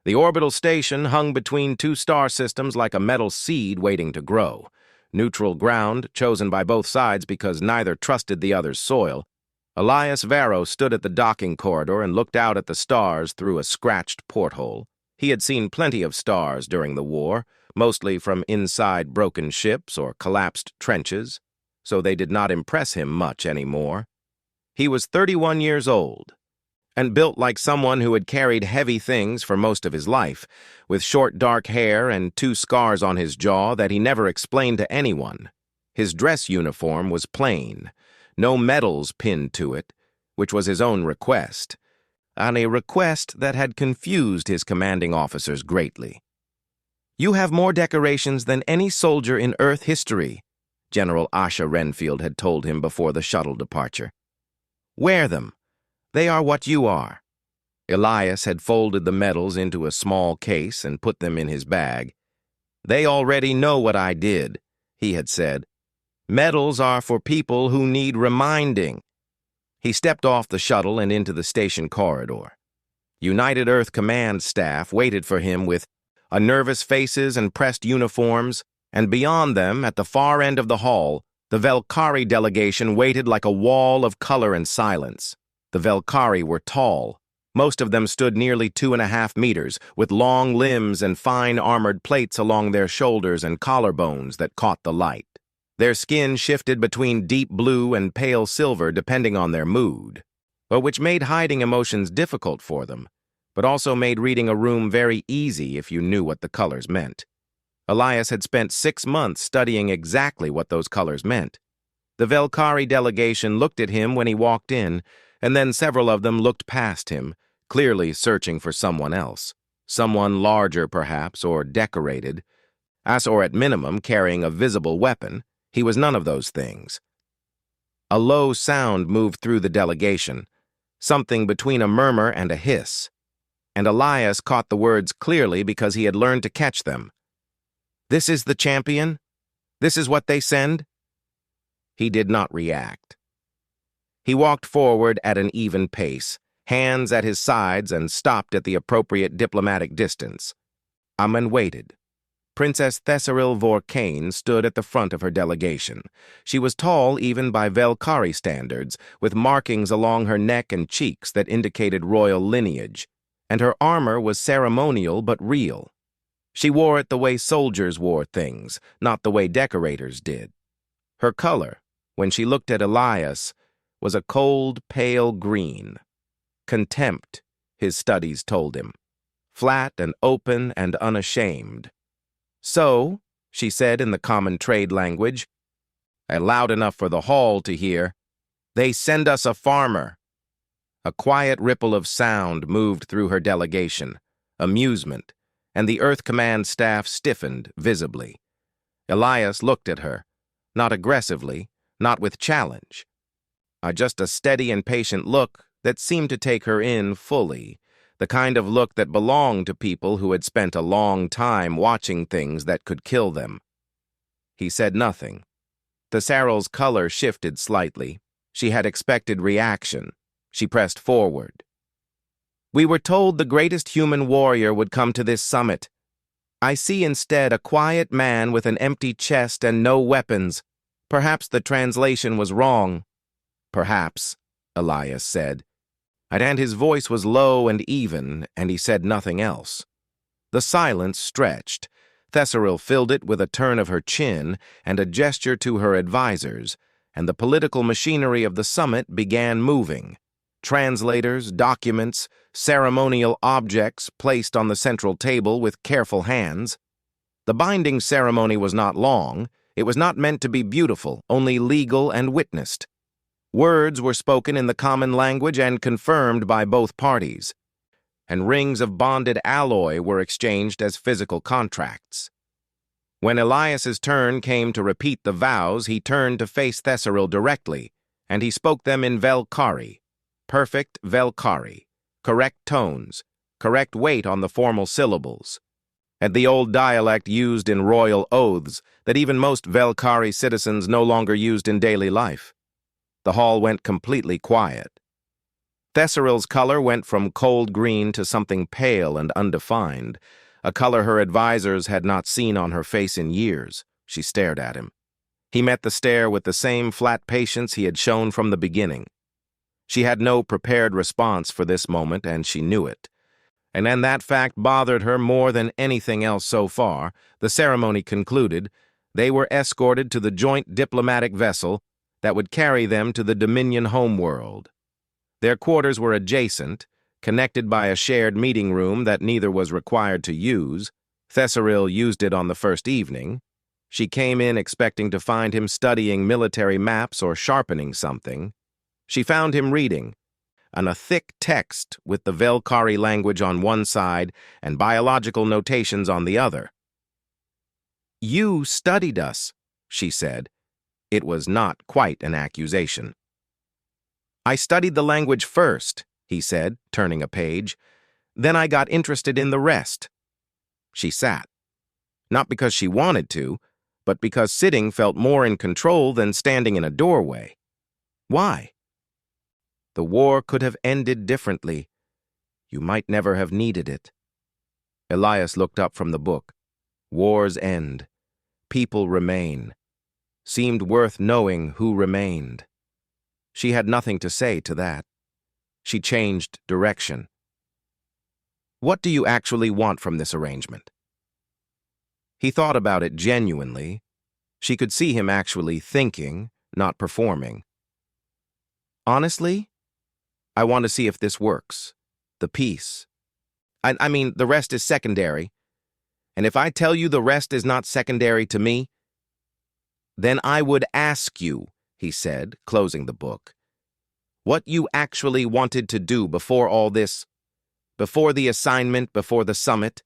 The orbital station hung between two star systems like a metal seed waiting to grow. Neutral ground, chosen by both sides because neither trusted the other's soil. Elias Varro stood at the docking corridor and looked out at the stars through a scratched porthole. He had seen plenty of stars during the war, mostly from inside broken ships or collapsed trenches, so they did not impress him much anymore. He was 31 years old, and built like someone who had carried heavy things for most of his life, with short dark hair and two scars on his jaw that he never explained to anyone. His dress uniform was plain, no medals pinned to it, which was his own request, and a request that had confused his commanding officers greatly. "You have more decorations than any soldier in Earth history," General Asha Renfield had told him before the shuttle departure. "Wear them. They are what you are." Elias had folded the medals into a small case and put them in his bag. "They already know what I did," he had said. "Medals are for people who need reminding." He stepped off the shuttle and into the station corridor. United Earth Command staff waited for him with nervous faces and pressed uniforms, and beyond them, at the far end of the hall, the Velcari delegation waited like a wall of color and silence. The Velcari were tall. Most of them stood nearly 2.5 meters, with long limbs and fine armored plates along their shoulders and collarbones that caught the light. Their skin shifted between deep blue and pale silver depending on their mood, which made hiding emotions difficult for them, but also made reading a room very easy if you knew what the colors meant. Elias had spent 6 months studying exactly what those colors meant. The Velcari delegation looked at him when he walked in, and then several of them looked past him, clearly searching for someone else, someone larger perhaps, or decorated, or at minimum carrying a visible weapon. He was none of those things. A low sound moved through the delegation, something between a murmur and a hiss, and Elias caught the words clearly because he had learned to catch them. "This is the champion? This is what they send?" He did not react. He walked forward at an even pace, hands at his sides, and stopped at the appropriate diplomatic distance. Amen waited. Princess Thesseril Vorkane stood at the front of her delegation. She was tall even by Velcari standards, with markings along her neck and cheeks that indicated royal lineage, and her armor was ceremonial but real. She wore it the way soldiers wore things, not the way decorators did. Her color, when she looked at Elias, was a cold, pale green. Contempt, his studies told him. Flat and open and unashamed. "So," she said in the common trade language, loud enough for the hall to hear, "they send us a farmer." A quiet ripple of sound moved through her delegation, amusement, and the Earth Command staff stiffened visibly. Elias looked at her, not aggressively, not with challenge. Just a steady and patient look that seemed to take her in fully, the kind of look that belonged to people who had spent a long time watching things that could kill them. He said nothing. Thesseril's color shifted slightly. She had expected reaction. She pressed forward. "We were told the greatest human warrior would come to this summit. I see instead a quiet man with an empty chest and no weapons. Perhaps the translation was wrong." "Perhaps," Elias said. And his voice was low and even, and he said nothing else. The silence stretched. Thesseril filled it with a turn of her chin and a gesture to her advisers, and the political machinery of the summit began moving. Translators, documents, ceremonial objects placed on the central table with careful hands. The binding ceremony was not long. It was not meant to be beautiful, only legal and witnessed. Words were spoken in the common language and confirmed by both parties, and rings of bonded alloy were exchanged as physical contracts. When Elias's turn came to repeat the vows, he turned to face Thesseril directly, and he spoke them in Velcari. Perfect Velcari. Correct tones, correct weight on the formal syllables, and the old dialect used in royal oaths that even most Velcari citizens no longer used in daily life. The hall went completely quiet. Thessaril's color went from cold green to something pale and undefined, a color her advisors had not seen on her face in years. She stared at him. He met the stare with the same flat patience he had shown from the beginning. She had no prepared response for this moment, and she knew it. And then that fact bothered her more than anything else so far. The ceremony concluded. They were escorted to the joint diplomatic vessel that would carry them to the Dominion homeworld. Their quarters were adjacent, connected by a shared meeting room that neither was required to use. Thesseril used it on the first evening. She came in expecting to find him studying military maps or sharpening something. She found him reading, on a thick text with the Velcari language on one side and biological notations on the other. "You studied us," she said. It was not quite an accusation. "I studied the language first," he said, turning a page. "Then I got interested in the rest." She sat. Not because she wanted to, but because sitting felt more in control than standing in a doorway. Why? The war could have ended differently. You might never have needed it. Elias looked up from the book. Wars end. People remain. Seemed worth knowing who remained. She had nothing to say to that. She changed direction. "What do you actually want from this arrangement?" He thought about it genuinely. She could see him actually thinking, not performing. "Honestly, I want to see if this works. The peace. I mean, the rest is secondary. And if I tell you the rest is not secondary to me, then I would ask you," he said, closing the book, "what you actually wanted to do before all this, before the assignment, before the summit.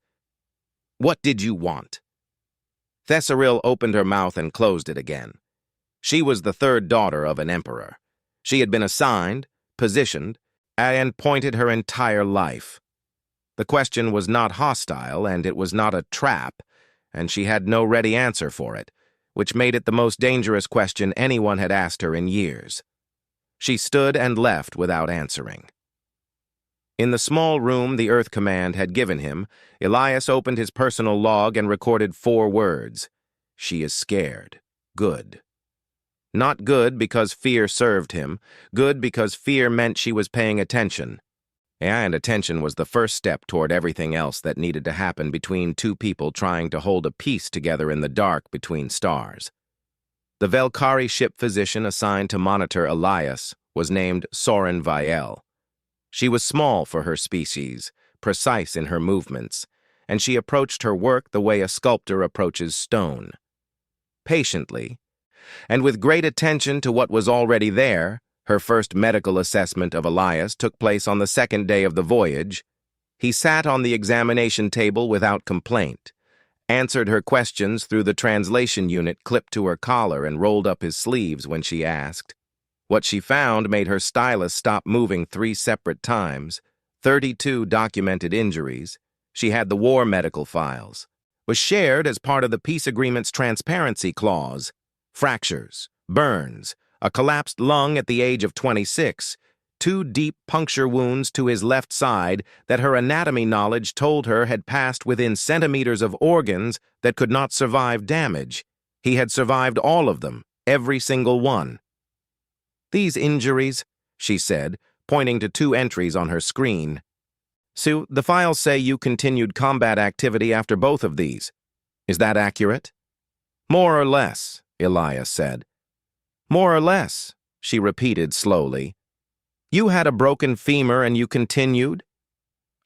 What did you want?" Thesseril opened her mouth and closed it again. She was the third daughter of an emperor. She had been assigned, positioned, and pointed her entire life. The question was not hostile, and it was not a trap, and she had no ready answer for it, which made it the most dangerous question anyone had asked her in years. She stood and left without answering. In the small room the Earth Command had given him, Elias opened his personal log and recorded 4 words. "She is scared. Good." Not good because fear served him, good because fear meant she was paying attention. And attention was the first step toward everything else that needed to happen between two people trying to hold a peace together in the dark between stars. The Velcari ship physician assigned to monitor Elias was named Soren Vielle. She was small for her species, precise in her movements, and she approached her work the way a sculptor approaches stone. Patiently, and with great attention to what was already there. Her first medical assessment of Elias took place on the second day of the voyage. He sat on the examination table without complaint, answered her questions through the translation unit clipped to her collar and rolled up his sleeves when she asked. What she found made her stylus stop moving 3 separate times, 32 documented injuries. She had the war medical files, was shared as part of the peace agreement's transparency clause. Fractures, burns, a collapsed lung at the age of 26, 2 deep puncture wounds to his left side that her anatomy knowledge told her had passed within centimeters of organs that could not survive damage. He had survived all of them, every single one. "These injuries," she said, pointing to 2 entries on her screen. "Sue, the files say you continued combat activity after both of these. Is that accurate?" "More or less," Elias said. "More or less," she repeated slowly. "You had a broken femur and you continued?"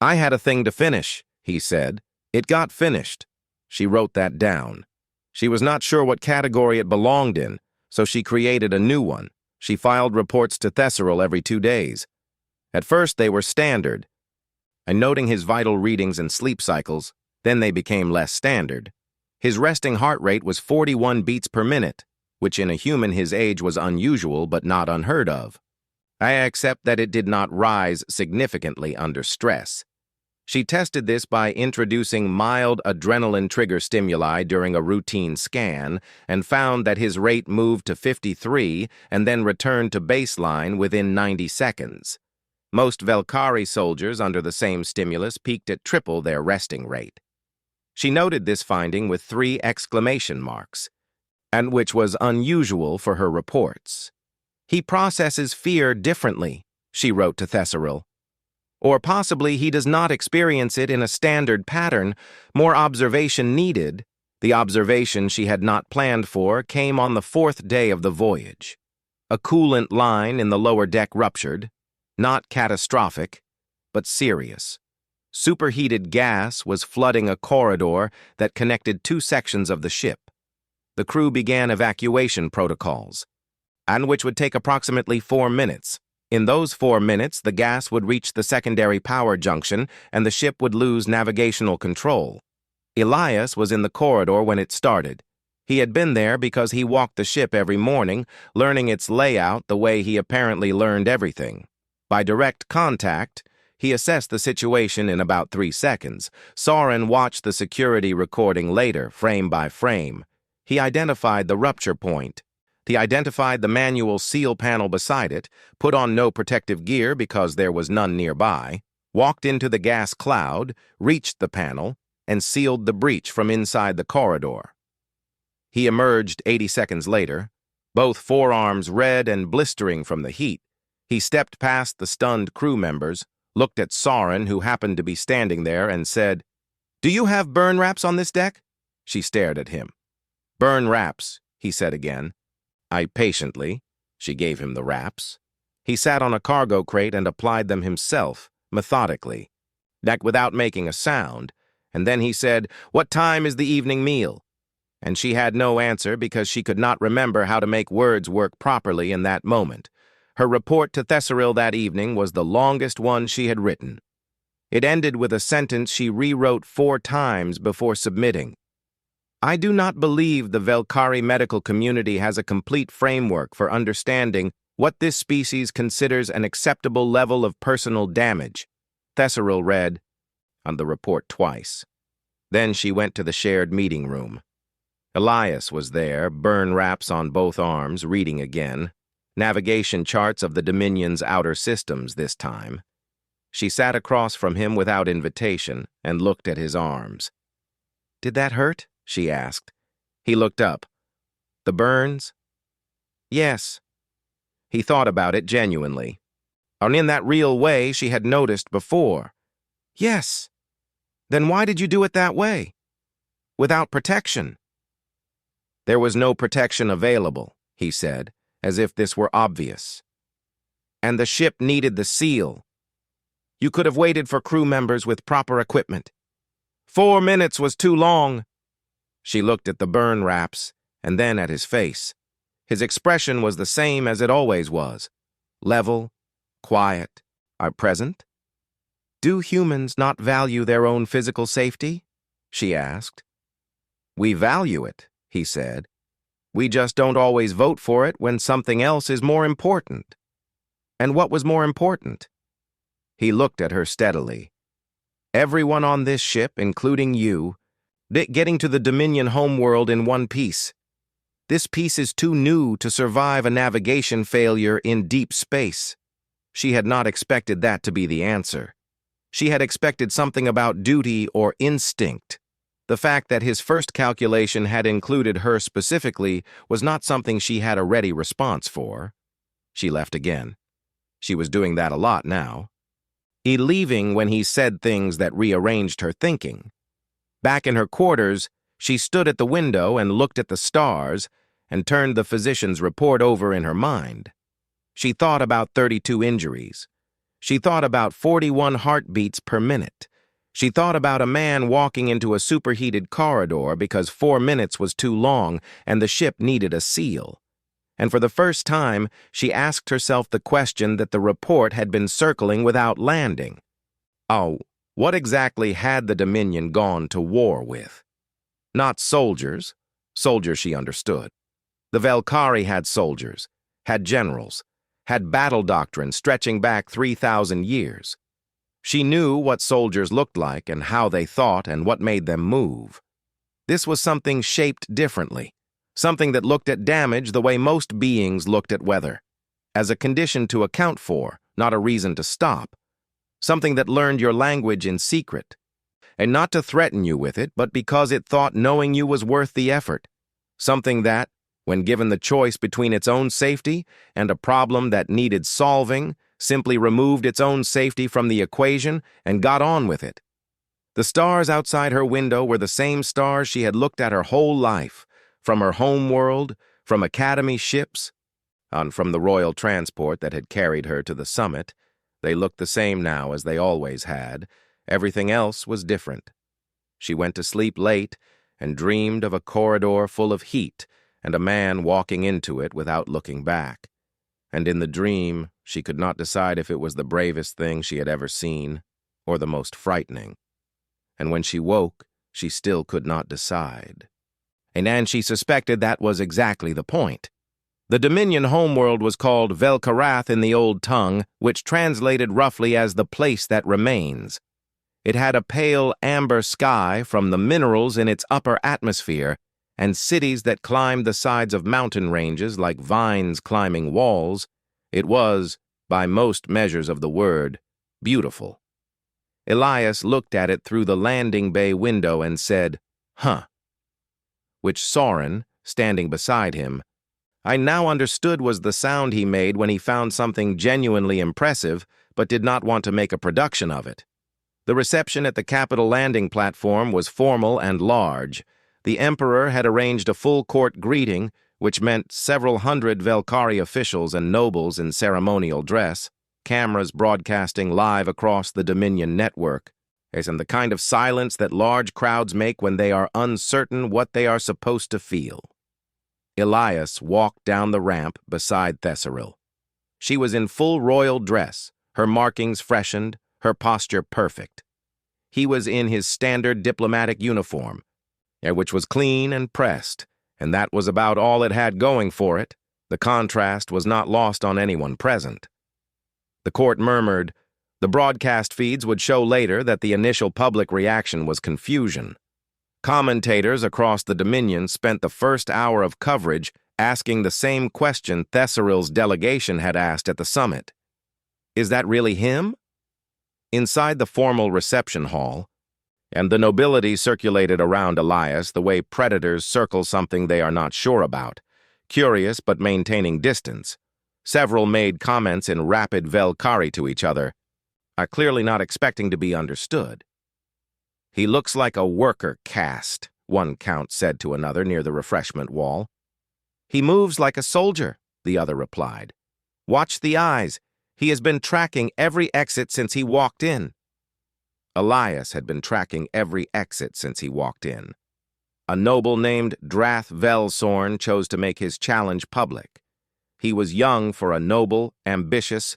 "I had a thing to finish," he said. "It got finished." She wrote that down. She was not sure what category it belonged in, so she created a new one. She filed reports to Thesseril every 2 days. At first they were standard, and noting his vital readings and sleep cycles, then they became less standard. His resting heart rate was 41 beats per minute, which in a human his age was unusual but not unheard of. I accept that it did not rise significantly under stress. She tested this by introducing mild adrenaline trigger stimuli during a routine scan and found that his rate moved to 53 and then returned to baseline within 90 seconds. Most Velcari soldiers under the same stimulus peaked at triple their resting rate. She noted this finding with 3 exclamation marks, and which was unusual for her reports. "He processes fear differently," she wrote to Thesseril. "Or possibly he does not experience it in a standard pattern, more observation needed." The observation she had not planned for came on the 4th day of the voyage. A coolant line in the lower deck ruptured, not catastrophic, but serious. Superheated gas was flooding a corridor that connected 2 sections of the ship. The crew began evacuation protocols, and which would take approximately 4 minutes. In those 4 minutes, the gas would reach the secondary power junction and the ship would lose navigational control. Elias was in the corridor when it started. He had been there because he walked the ship every morning, learning its layout the way he apparently learned everything. By direct contact, he assessed the situation in about 3 seconds. Soren watched the security recording later, frame by frame. He identified the rupture point. He identified the manual seal panel beside it, put on no protective gear because there was none nearby, walked into the gas cloud, reached the panel, and sealed the breach from inside the corridor. He emerged 80 seconds later, both forearms red and blistering from the heat. He stepped past the stunned crew members, looked at Soren, who happened to be standing there, and said, "Do you have burn wraps on this deck?" She stared at him. "Burn wraps," he said again. She gave him the wraps. He sat on a cargo crate and applied them himself, methodically, without making a sound, and then he said, "What time is the evening meal?" And she had no answer because she could not remember how to make words work properly in that moment. Her report to Thesseril that evening was the longest one she had written. It ended with a sentence she rewrote 4 times before submitting. "I do not believe the Velcari medical community has a complete framework for understanding what this species considers an acceptable level of personal damage." Thesseril read on the report twice. Then she went to the shared meeting room. Elias was there, burn wraps on both arms, reading again. Navigation charts of the Dominion's outer systems this time. She sat across from him without invitation and looked at his arms. "Did that hurt?" she asked. He looked up. "The burns?" "Yes." He thought about it genuinely. And in that real way she had noticed before. "Yes." "Then why did you do it that way? Without protection?" "There was no protection available," he said, as if this were obvious. "And the ship needed the seal. You could have waited for crew members with proper equipment." 4 minutes was too long." She looked at the burn wraps and then at his face. His expression was the same as it always was. Level, quiet, present. "Do humans not value their own physical safety?" she asked. "We value it," he said. "We just don't always vote for it when something else is more important." "And what was more important?" He looked at her steadily. "Everyone on this ship, including you, getting to the Dominion homeworld in one piece. This piece is too new to survive a navigation failure in deep space." She had not expected that to be the answer. She had expected something about duty or instinct. The fact that his first calculation had included her specifically was not something she had a ready response for. She left again. She was doing that a lot now. Leaving when he said things that rearranged her thinking. Back in her quarters, she stood at the window and looked at the stars and turned the physician's report over in her mind. She thought about 32 injuries. She thought about 41 heartbeats per minute. She thought about a man walking into a superheated corridor because 4 minutes was too long and the ship needed a seal. And for the first time, she asked herself the question that the report had been circling without landing. Oh, what exactly had the Dominion gone to war with? Not soldiers. Soldiers she understood. The Velcari had soldiers, had generals, had battle doctrine stretching back 3,000 years. She knew what soldiers looked like and how they thought and what made them move. This was something shaped differently, something that looked at damage the way most beings looked at weather, as a condition to account for, not a reason to stop. Something that learned your language in secret. And not to threaten you with it, but because it thought knowing you was worth the effort. Something that, when given the choice between its own safety and a problem that needed solving, simply removed its own safety from the equation and got on with it. The stars outside her window were the same stars she had looked at her whole life, from her homeworld, from Academy ships, and from the royal transport that had carried her to the summit. They looked the same now as they always had. Everything else was different. She went to sleep late and dreamed of a corridor full of heat and a man walking into it without looking back. And in the dream, she could not decide if it was the bravest thing she had ever seen or the most frightening. And when she woke, she still could not decide. And she suspected that was exactly the point. The Dominion homeworld was called Velcarath in the old tongue, which translated roughly as the place that remains. It had a pale amber sky from the minerals in its upper atmosphere, and cities that climbed the sides of mountain ranges like vines climbing walls. It was, by most measures of the word, beautiful. Elias looked at it through the landing bay window and said, "Huh," which Soren, standing beside him, I now understood was the sound he made when he found something genuinely impressive but did not want to make a production of it. The reception at the Capitol landing platform was formal and large. The Emperor had arranged a full-court greeting, which meant several hundred Velcari officials and nobles in ceremonial dress, cameras broadcasting live across the Dominion network, and the kind of silence that large crowds make when they are uncertain what they are supposed to feel. Elias walked down the ramp beside Thesseril. She was in full royal dress, her markings freshened, her posture perfect. He was in his standard diplomatic uniform, which was clean and pressed, and that was about all it had going for it. The contrast was not lost on anyone present. The court murmured. The broadcast feeds would show later that the initial public reaction was confusion. Commentators across the Dominion spent the first hour of coverage asking the same question Thesseril's delegation had asked at the summit. Is that really him? Inside the formal reception hall, and the nobility circulated around Elias the way predators circle something they are not sure about, curious but maintaining distance. Several made comments in rapid Velcari to each other, clearly not expecting to be understood. He looks like a worker caste, one count said to another near the refreshment wall. He moves like a soldier, the other replied. Watch the eyes. He has been tracking every exit since he walked in. Elias had been tracking every exit since he walked in. A noble named Drath Velsorn chose to make his challenge public. He was young for a noble, ambitious,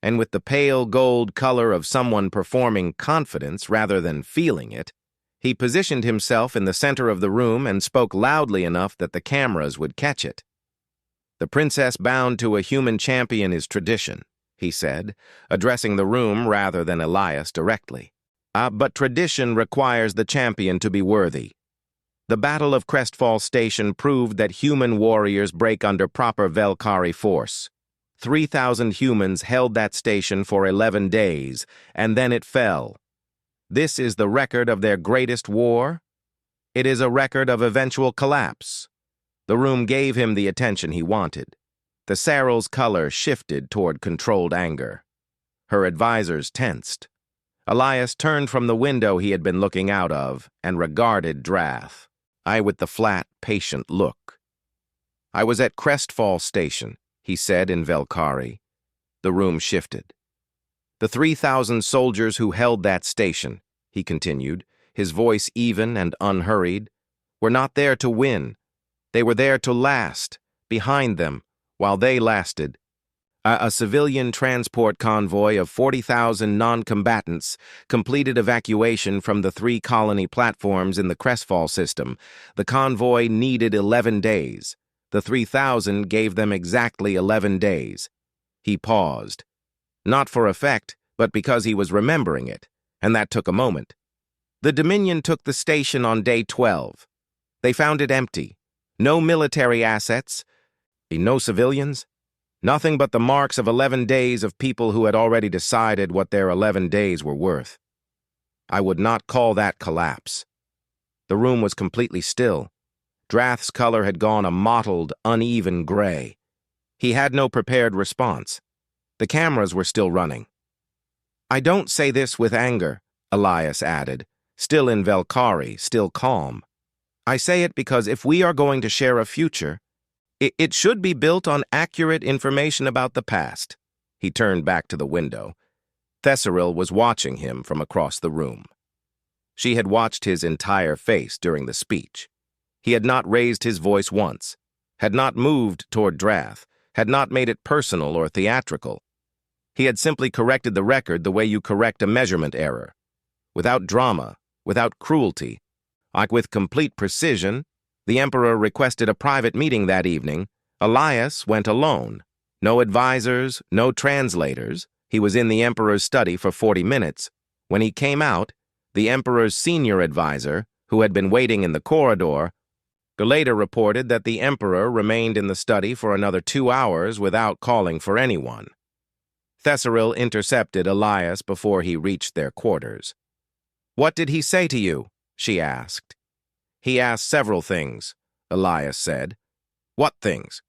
and with the pale gold color of someone performing confidence rather than feeling it, he positioned himself in the center of the room and spoke loudly enough that the cameras would catch it. The princess bound to a human champion is tradition, he said, addressing the room rather than Elias directly. But tradition requires the champion to be worthy. The Battle of Crestfall Station proved that human warriors break under proper Velcari force. 3,000 humans held that station for 11 days, and then it fell. This is the record of their greatest war. It is a record of eventual collapse. The room gave him the attention he wanted. Thesseril's color shifted toward controlled anger. Her advisors tensed. Elias turned from the window he had been looking out of and regarded Drath, with the flat, patient look. I was at Crestfall Station, he said in Velcari. The room shifted. The 3,000 soldiers who held that station, he continued, his voice even and unhurried, were not there to win. They were there to last, behind them, while they lasted. A civilian transport convoy of 40,000 non-combatants completed evacuation from the 3 colony platforms in the Crestfall system. The convoy needed 11 days. The 3,000 gave them exactly 11 days. He paused. Not for effect, but because he was remembering it, and that took a moment. The Dominion took the station on day 12. They found it empty. No military assets, no civilians, Nothing but the marks of 11 days of people who had already decided what their 11 days were worth. I would not call that collapse. The room was completely still. Drath's color had gone a mottled, uneven gray. He had no prepared response. The cameras were still running. I don't say this with anger, Elias added, still in Velcari, still calm. I say it because if we are going to share a future, it should be built on accurate information about the past. He turned back to the window. Thesseril was watching him from across the room. She had watched his entire face during the speech. He had not raised his voice once, had not moved toward Drath, had not made it personal or theatrical. He had simply corrected the record the way you correct a measurement error. Without drama, without cruelty, like with complete precision. The Emperor requested a private meeting that evening. Elias went alone. No advisors, no translators. He was in the Emperor's study for 40 minutes. When he came out, the Emperor's senior advisor, who had been waiting in the corridor, later reported that the Emperor remained in the study for another 2 hours without calling for anyone. Thesseril intercepted Elias before he reached their quarters. "What did he say to you?" she asked. "He asked several things," Elias said. "What things?"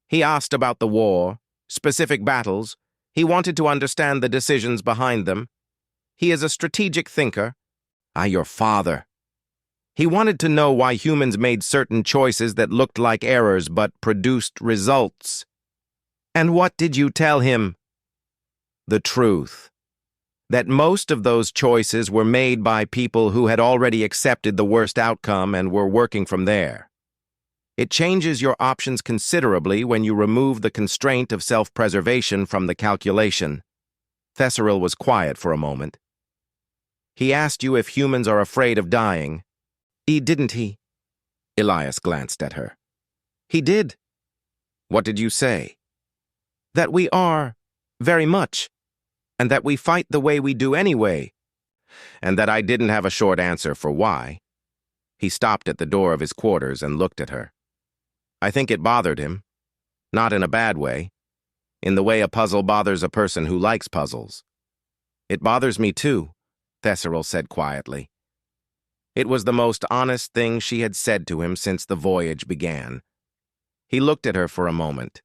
"He asked about the war, specific battles. He wanted to understand the decisions behind them. He is a strategic thinker." Your father." "He wanted to know why humans made certain choices that looked like errors but produced results." "And what did you tell him?" "The truth. That most of those choices were made by people who had already accepted the worst outcome and were working from there. It changes your options considerably when you remove the constraint of self-preservation from the calculation." Thesseril was quiet for a moment. "He asked you if humans are afraid of dying." Didn't he?" Elias glanced at her. "He did." "What did you say?" "That we are, very much, and that we fight the way we do anyway." "And that I didn't have a short answer for why." He stopped at the door of his quarters and looked at her. I think it bothered him. Not in a bad way. In the way a puzzle bothers a person who likes puzzles. "It bothers me too," Thesseril said quietly. It was the most honest thing she had said to him since the voyage began. He looked at her for a moment.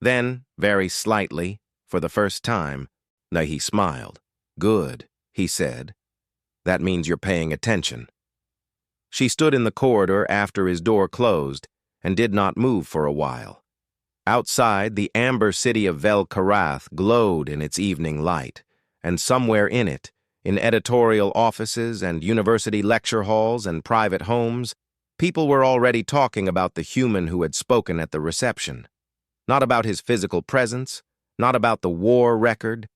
Then, very slightly, for the first time, he smiled. "Good," he said. "That means you're paying attention." She stood in the corridor after his door closed and did not move for a while. Outside, the amber city of Velcarath glowed in its evening light, and somewhere in it, in editorial offices and university lecture halls and private homes, people were already talking about the human who had spoken at the reception. Not about his physical presence, not about the war record,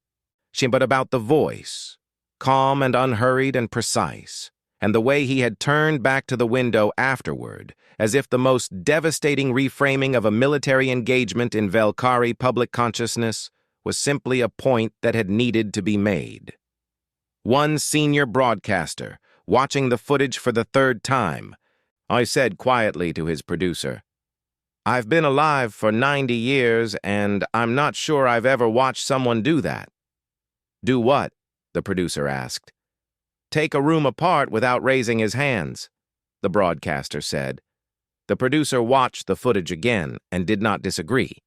but about the voice, calm and unhurried and precise, and the way he had turned back to the window afterward, as if the most devastating reframing of a military engagement in Velcari public consciousness was simply a point that had needed to be made. One senior broadcaster, watching the footage for the third time, I said quietly to his producer, "I've been alive for 90 years, and I'm not sure I've ever watched someone do that." "Do what?" the producer asked. "Take a room apart without raising his hands," the broadcaster said. The producer watched the footage again and did not disagree.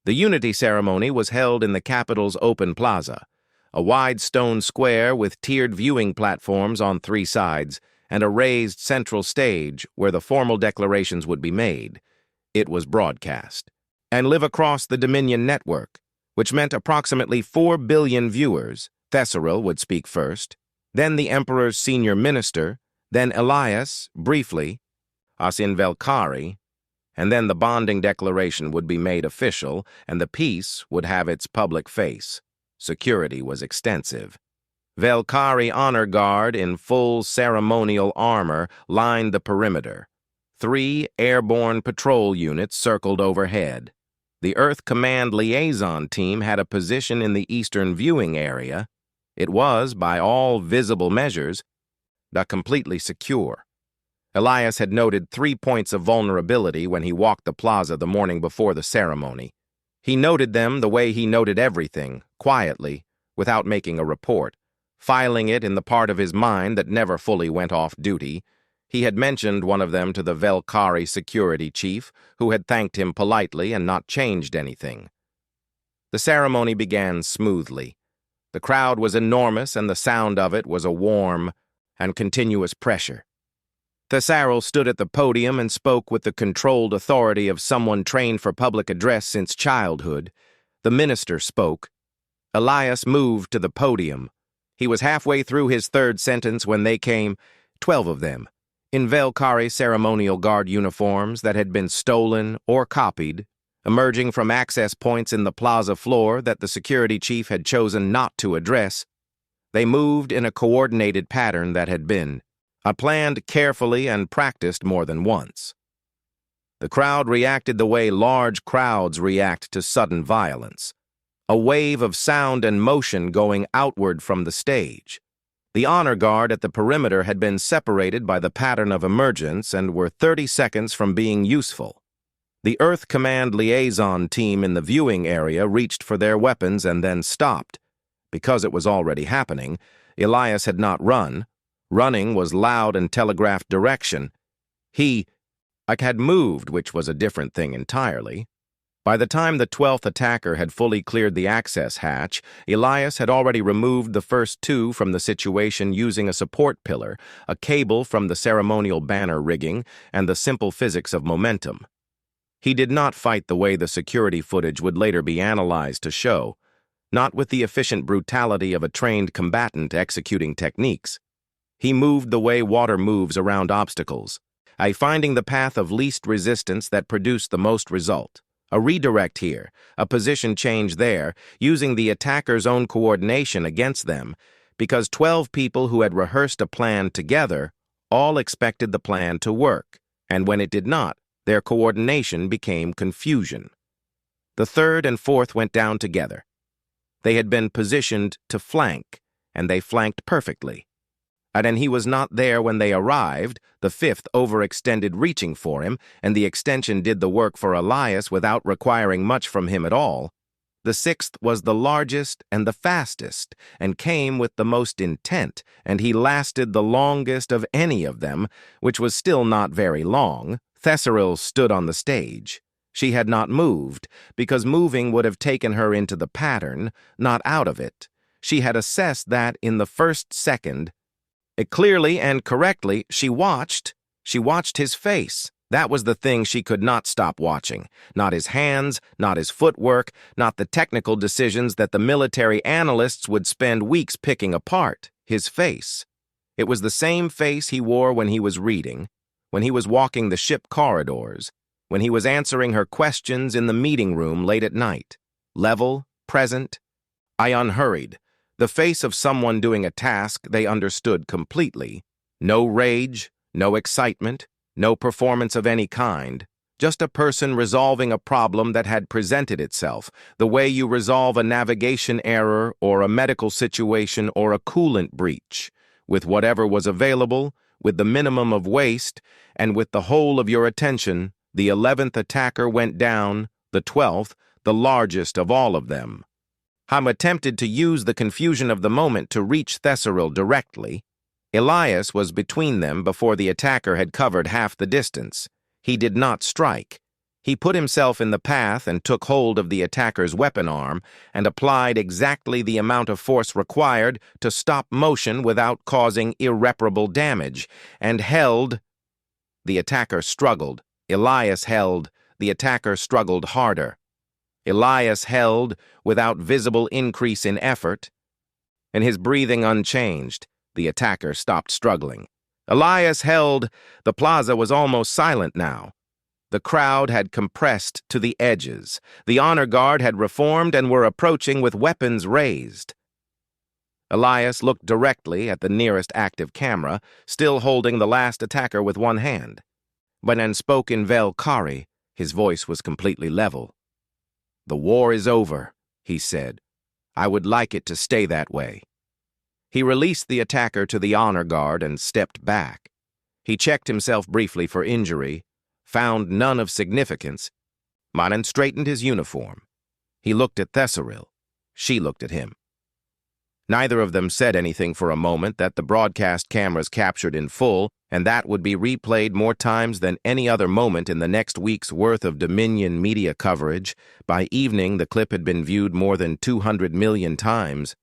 The Unity ceremony was held in the Capitol's open plaza, a wide stone square with tiered viewing platforms on 3 sides and a raised central stage where the formal declarations would be made. It was broadcast and live across the Dominion network, which meant approximately 4 billion viewers. Thesseril would speak first, then the Emperor's senior minister, then Elias, briefly, us in Velcari, and then the bonding declaration would be made official and the peace would have its public face. Security was extensive. Velcari honor guard in full ceremonial armor lined the perimeter. 3 airborne patrol units circled overhead. The Earth Command liaison team had a position in the eastern viewing area. It was, by all visible measures, completely secure. Elias had noted 3 points of vulnerability when he walked the plaza the morning before the ceremony. He noted them the way he noted everything, quietly, without making a report, filing it in the part of his mind that never fully went off duty. He had mentioned one of them to the Velcari security chief, who had thanked him politely and not changed anything. The ceremony began smoothly. The crowd was enormous, and the sound of it was a warm and continuous pressure. Thessarel stood at the podium and spoke with the controlled authority of someone trained for public address since childhood. The minister spoke. Elias moved to the podium. He was halfway through his third sentence when they came, 12 of them, in Velcari ceremonial guard uniforms that had been stolen or copied, emerging from access points in the plaza floor that the security chief had chosen not to address. They moved in a coordinated pattern that had been planned carefully and practiced more than once. The crowd reacted the way large crowds react to sudden violence, a wave of sound and motion going outward from the stage. The honor guard at the perimeter had been separated by the pattern of emergence and were 30 seconds from being useful. The Earth Command liaison team in the viewing area reached for their weapons and then stopped. Because it was already happening, Elias had not run. Running was loud and telegraphed direction. He had moved, which was a different thing entirely. By the time the 12th attacker had fully cleared the access hatch, Elias had already removed the first two from the situation using a support pillar, a cable from the ceremonial banner rigging, and the simple physics of momentum. He did not fight the way the security footage would later be analyzed to show, not with the efficient brutality of a trained combatant executing techniques. He moved the way water moves around obstacles, finding the path of least resistance that produced the most result. A redirect here, a position change there, using the attacker's own coordination against them, because 12 people who had rehearsed a plan together all expected the plan to work, and when it did not, their coordination became confusion. The third and fourth went down together. They had been positioned to flank, and they flanked perfectly. And he was not there when they arrived. The fifth overextended reaching for him, and the extension did the work for Elias without requiring much from him at all. The sixth was the largest and the fastest, and came with the most intent, and he lasted the longest of any of them, which was still not very long. Thessarel stood on the stage. She had not moved, because moving would have taken her into the pattern, not out of it. She had assessed that in the first second. Clearly and correctly, she watched his face. That was the thing she could not stop watching. Not his hands, not his footwork, not the technical decisions that the military analysts would spend weeks picking apart. His face. It was the same face he wore when he was reading, when he was walking the ship corridors, when he was answering her questions in the meeting room late at night. Level, present, unhurried. The face of someone doing a task they understood completely. No rage, no excitement, no performance of any kind. Just a person resolving a problem that had presented itself, the way you resolve a navigation error or a medical situation or a coolant breach, with whatever was available, with the minimum of waste, and with the whole of your attention. The 11th attacker went down, the 12th, the largest of all of them. Ham attempted to use the confusion of the moment to reach Thessarel directly. Elias was between them before the attacker had covered half the distance. He did not strike. He put himself in the path and took hold of the attacker's weapon arm and applied exactly the amount of force required to stop motion without causing irreparable damage, and held. The attacker struggled. Elias held. The attacker struggled harder. Elias held without visible increase in effort, and his breathing unchanged. The attacker stopped struggling. Elias held. The plaza was almost silent now. The crowd had compressed to the edges. The honor guard had reformed and were approaching with weapons raised. Elias looked directly at the nearest active camera, still holding the last attacker with one hand. When spoke in Velcari, his voice was completely level. "The war is over," he said. "I would like it to stay that way." He released the attacker to the honor guard and stepped back. He checked himself briefly for injury, found none of significance, and straightened his uniform. He looked at Thesseril. She looked at him. Neither of them said anything for a moment that the broadcast cameras captured in full, and that would be replayed more times than any other moment in the next week's worth of Dominion media coverage. By evening, the clip had been viewed more than 200 million times,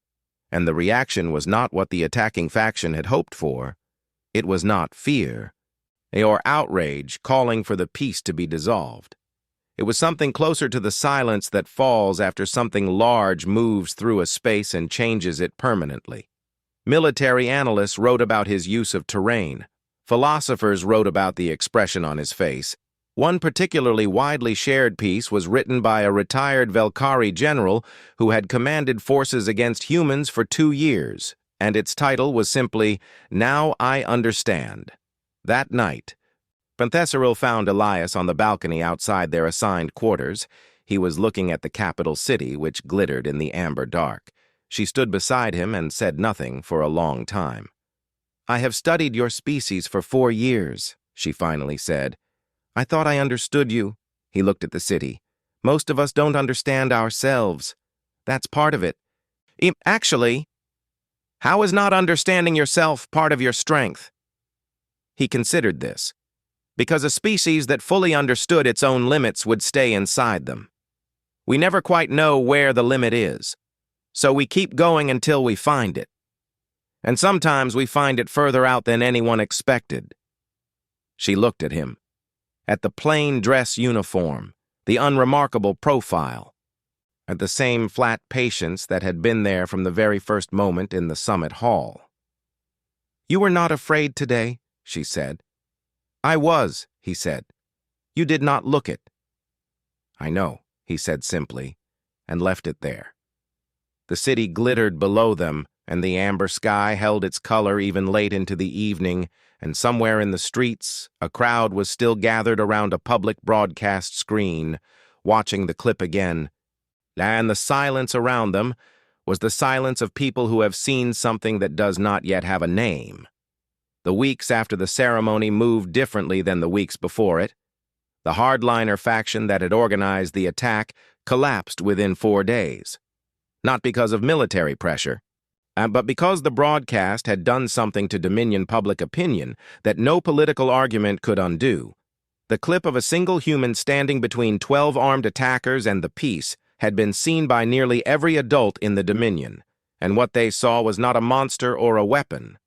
and the reaction was not what the attacking faction had hoped for. It was not fear, or outrage calling for the peace to be dissolved. It was something closer to the silence that falls after something large moves through a space and changes it permanently. Military analysts wrote about his use of terrain. Philosophers wrote about the expression on his face. One particularly widely shared piece was written by a retired Velcari general who had commanded forces against humans for 2 years, and its title was simply, "Now I Understand." That night, Thesseril found Elias on the balcony outside their assigned quarters. He was looking at the capital city, which glittered in the amber dark. She stood beside him and said nothing for a long time. "I have studied your species for 4 years," she finally said. "I thought I understood you." He looked at the city. "Most of us don't understand ourselves. That's part of it. Actually, how is not understanding yourself part of your strength?" He considered this. Because a species that fully understood its own limits would stay inside them. We never quite know where the limit is, so we keep going until we find it. And sometimes we find it further out than anyone expected. She looked at him, at the plain dress uniform, the unremarkable profile, at the same flat patience that had been there from the very first moment in the summit hall. "You were not afraid today," she said. "I was," he said. "You did not look it." "I know," he said simply, and left it there. The city glittered below them, and the amber sky held its color even late into the evening, and somewhere in the streets, a crowd was still gathered around a public broadcast screen, watching the clip again. And the silence around them was the silence of people who have seen something that does not yet have a name. The weeks after the ceremony moved differently than the weeks before it. The hardliner faction that had organized the attack collapsed within 4 days. Not because of military pressure, but because the broadcast had done something to Dominion public opinion that no political argument could undo. The clip of a single human standing between 12 armed attackers and the peace had been seen by nearly every adult in the Dominion, and what they saw was not a monster or a weapon.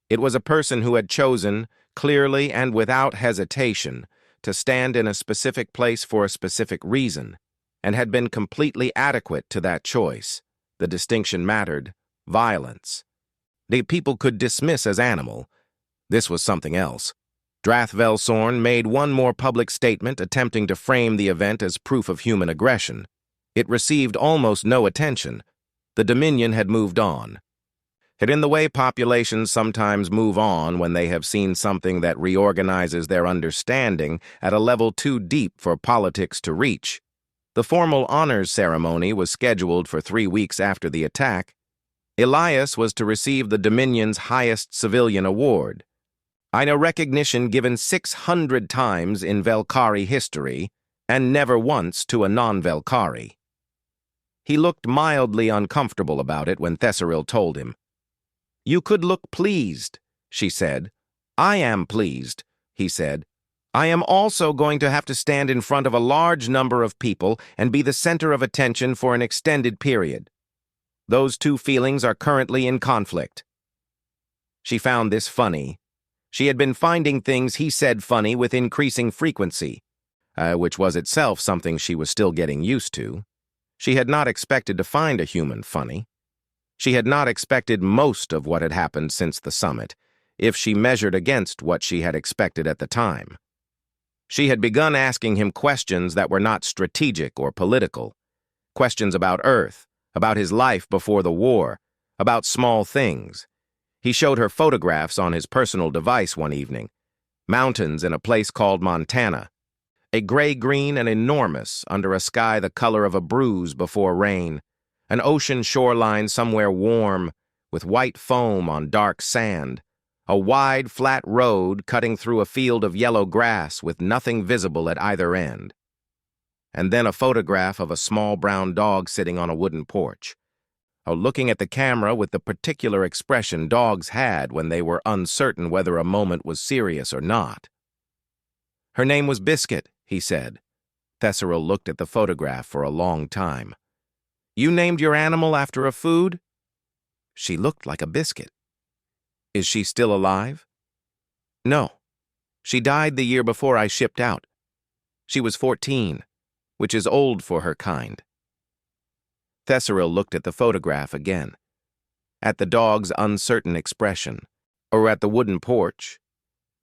It was a person who had chosen, clearly and without hesitation, to stand in a specific place for a specific reason, and had been completely adequate to that choice. The distinction mattered: violence. The people could dismiss as animal. This was something else. Drathvelsorn made one more public statement attempting to frame the event as proof of human aggression. It received almost no attention. The Dominion had moved on. And in the way populations sometimes move on when they have seen something that reorganizes their understanding at a level too deep for politics to reach. The formal honors ceremony was scheduled for 3 weeks after the attack. Elias was to receive the Dominion's highest civilian award, a recognition given 600 times in Velcari history, and never once to a non-Velcari. He looked mildly uncomfortable about it when Thesseril told him. "You could look pleased," she said. "I am pleased," he said. "I am also going to have to stand in front of a large number of people and be the center of attention for an extended period. Those two feelings are currently in conflict." She found this funny. She had been finding things he said funny with increasing frequency, which was itself something she was still getting used to. She had not expected to find a human funny. She had not expected most of what had happened since the summit, if she measured against what she had expected at the time. She had begun asking him questions that were not strategic or political. Questions about Earth, about his life before the war, about small things. He showed her photographs on his personal device one evening. Mountains in a place called Montana. A gray-green and enormous under a sky the color of a bruise before rain. An ocean shoreline somewhere warm, with white foam on dark sand. A wide, flat road cutting through a field of yellow grass with nothing visible at either end. and then a photograph of a small brown dog sitting on a wooden porch. Looking at the camera with the particular expression dogs had when they were uncertain whether a moment was serious or not. "Her name was Biscuit," he said. Thesseril looked at the photograph for a long time. "You named your animal after a food?" She looked like a biscuit. "Is she still alive?" "No. She died the year before I shipped out. She was 14, which is old for her kind." Thesseril looked at the photograph again, at the dog's uncertain expression, or at the wooden porch,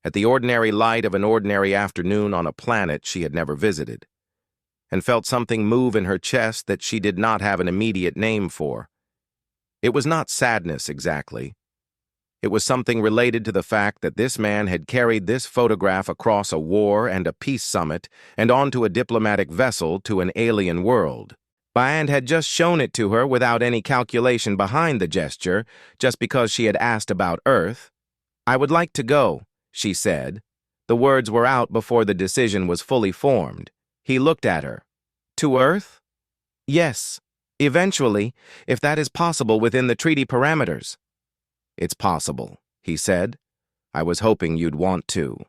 at the ordinary light of an ordinary afternoon on a planet she had never visited, and felt something move in her chest that she did not have an immediate name for. It was not sadness exactly. It was something related to the fact that this man had carried this photograph across a war and a peace summit and onto a diplomatic vessel to an alien world, and had just shown it to her without any calculation behind the gesture, just because she had asked about Earth. "I would like to go," she said. The words were out before the decision was fully formed. He looked at her. "To Earth?" "Yes. Eventually, if that is possible within the treaty parameters." "It's possible," he said. "I was hoping you'd want to."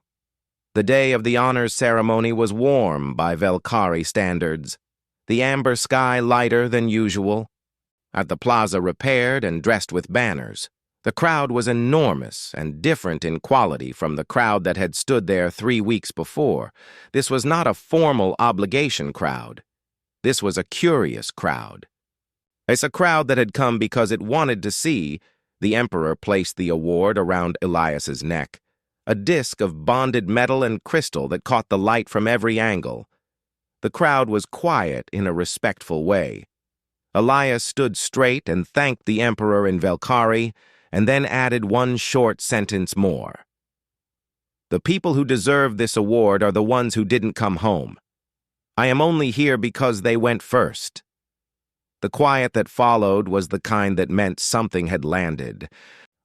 The day of the honors ceremony was warm by Velcari standards, the amber sky lighter than usual. At the plaza repaired and dressed with banners, the crowd was enormous and different in quality from the crowd that had stood there 3 weeks before. This was not a formal obligation crowd. This was a curious crowd. It's a crowd that had come because it wanted to see. The Emperor placed the award around Elias's neck, a disc of bonded metal and crystal that caught the light from every angle. The crowd was quiet in a respectful way. Elias stood straight and thanked the Emperor in Velcari, and then added one short sentence more. "The people who deserve this award are the ones who didn't come home. I am only here because they went first." The quiet that followed was the kind that meant something had landed,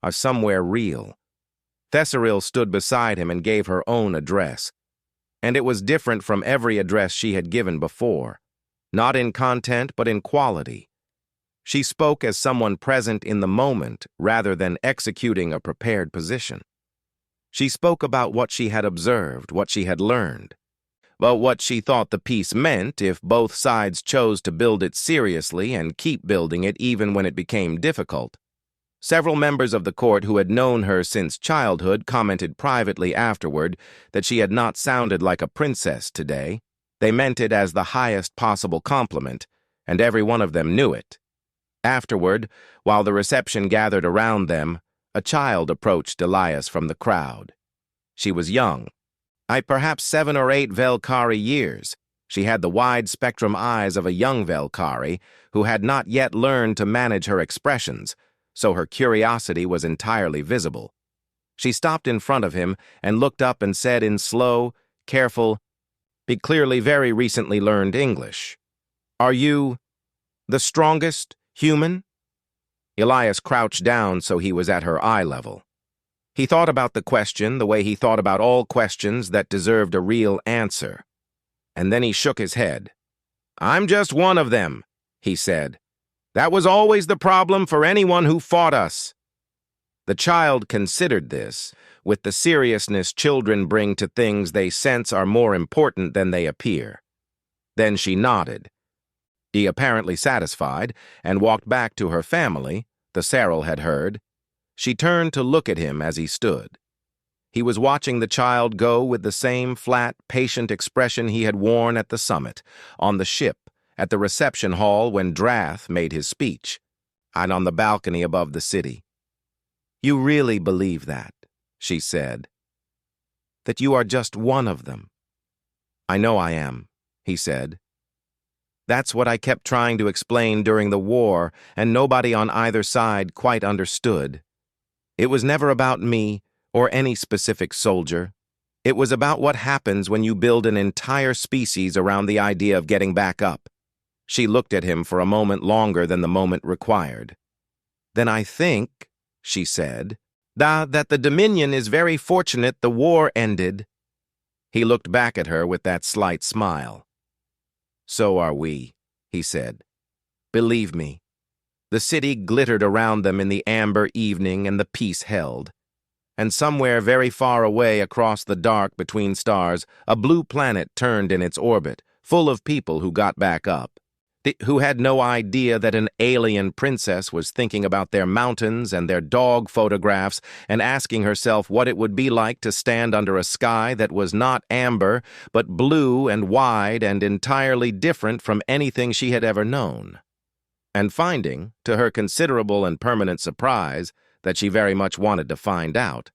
or somewhere real. Thesseril stood beside him and gave her own address, and it was different from every address she had given before, not in content but in quality. She spoke as someone present in the moment rather than executing a prepared position. She spoke about what she had observed, what she had learned, but what she thought the peace meant if both sides chose to build it seriously and keep building it even when it became difficult. Several members of the court who had known her since childhood commented privately afterward that she had not sounded like a princess today. They meant it as the highest possible compliment, and every one of them knew it. Afterward, while the reception gathered around them, a child approached Elias from the crowd. She was young, perhaps 7 or 8 Velcari years. She had the wide-spectrum eyes of a young Velcari who had not yet learned to manage her expressions, so her curiosity was entirely visible. She stopped in front of him and looked up and said in slow, careful, but clearly very recently learned English, "Are you the strongest human?" Elias crouched down so he was at her eye level. He thought about the question the way he thought about all questions that deserved a real answer. And then he shook his head. "I'm just one of them," he said. "That was always the problem for anyone who fought us." The child considered this, with the seriousness children bring to things they sense are more important than they appear. Then she nodded. He apparently satisfied, and walked back to her family, the Serral had heard. She turned to look at him as he stood. He was watching the child go with the same flat, patient expression he had worn at the summit, on the ship, at the reception hall when Drath made his speech, and on the balcony above the city. "You really believe that," she said. "That you are just one of them?" "I know I am," he said. "That's what I kept trying to explain during the war, and nobody on either side quite understood. It was never about me or any specific soldier. It was about what happens when you build an entire species around the idea of getting back up." She looked at him for a moment longer than the moment required. "Then I think," she said, that the Dominion is very fortunate the war ended." He looked back at her with that slight smile. "So are we," he said. "Believe me." The city glittered around them in the amber evening, and the peace held. And somewhere very far away across the dark between stars, a blue planet turned in its orbit, full of people who got back up, who had no idea that an alien princess was thinking about their mountains and their dog photographs and asking herself what it would be like to stand under a sky that was not amber, but blue and wide and entirely different from anything she had ever known. And finding, to her considerable and permanent surprise, that she very much wanted to find out,